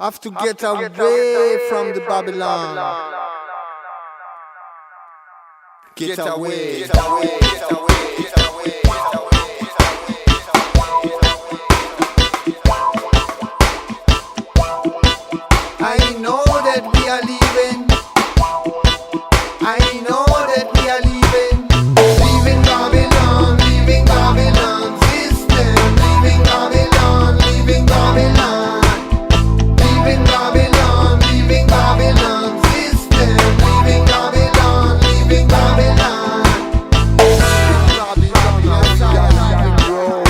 Have to get away from the Babylon. Get away. Get away. Get away. Get away. I know that we are leaving. I know that we are leaving. Leaving Babylon, leaving Babylon system. Leaving Babylon, leaving Babylon. Leaving Babylon, leaving Babylon system. Leaving Babylon, leaving Babylon. Leaving Babylon, leaving Rome.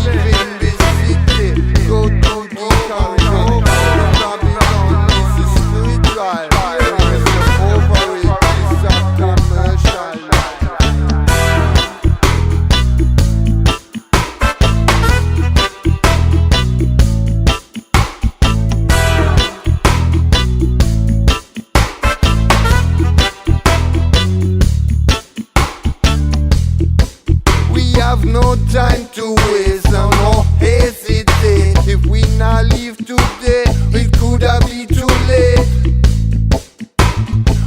Leaving this city, go to the corridor. Babylon, this is spiritual. Over it, this is commercial. We have no time to waste and no hesitate. If we not leave today, it could have been too late.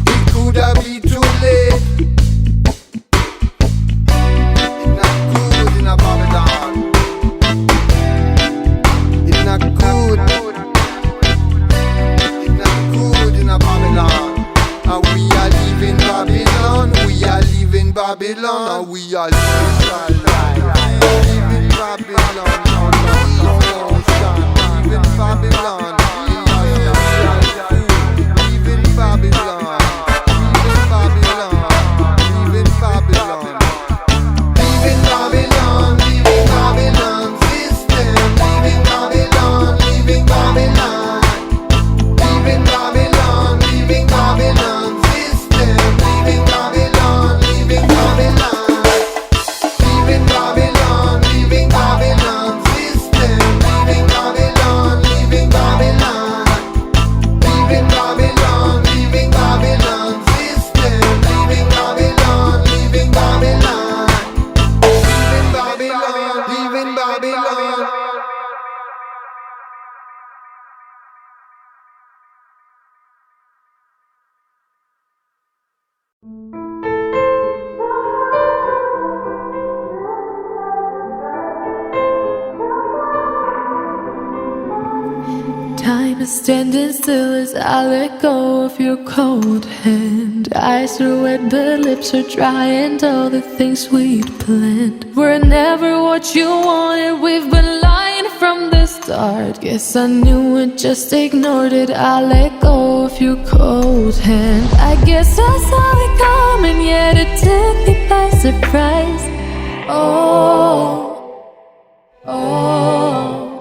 It could have been too late. It's not good in a Babylon. It's not good. It's not good in a Babylon. And we are leaving Babylon. We are leaving Babylon. And we are leaving Babylon. Leaving Babylon. Leaving Babylon. Leaving Babylon. Leaving Babylon. Leaving Babylon. Leaving Babylon system. Leaving Babylon. Leaving Babylon. Leaving Babylon. Leaving Babylon system. Leaving Babylon. Leaving Babylon. Leaving Babylon. Leaving Babylon system. Leaving Babylon. Leaving Babylon. Leaving Babylon. Leaving Babylon system. Leaving Babylon. Leaving Babylon. Leaving Babylon. Leaving Babylon. Time is standing still as I let go of your cold hand. Eyes are wet but lips are dry, and all the things we'd planned were never what you wanted. We've been lying from the start. Guess I knew it, just ignored it. I let go of your cold hand. I guess I saw it coming, yet it took me by surprise.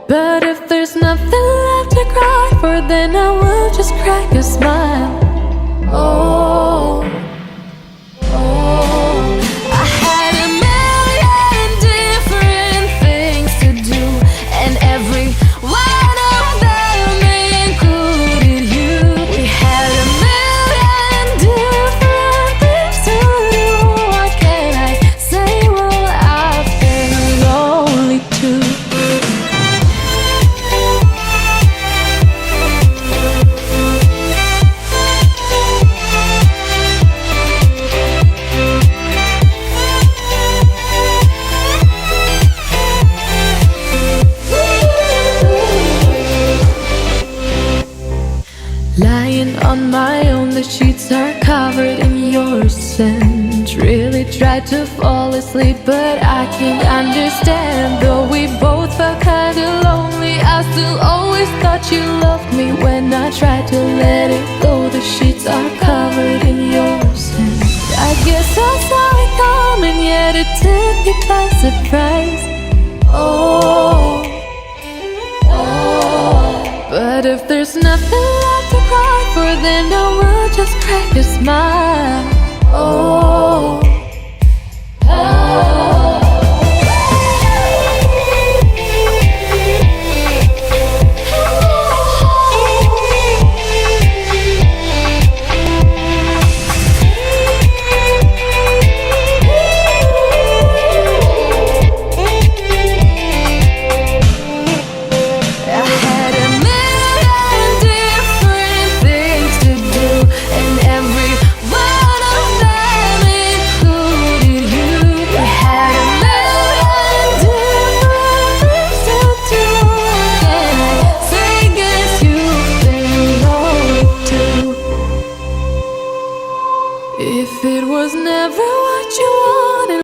But if there's nothing left to cry for, then I will just crack a smile. I had a million different things to do, and every one of them included you. We had a million different things to do. What can I say? Well, I've been lonely too. Lying on my own, the sheets are covered in your scent. Really tried to fall asleep, but I can't understand. Though we both felt kinda lonely, I still always thought you loved me. When I tried to let it go, the sheets are covered in your scent. I guess I saw it coming, yet it took me by surprise. But if there's nothing left to cry for, then I will just crack a smile. I had a million If it was never what you wanted.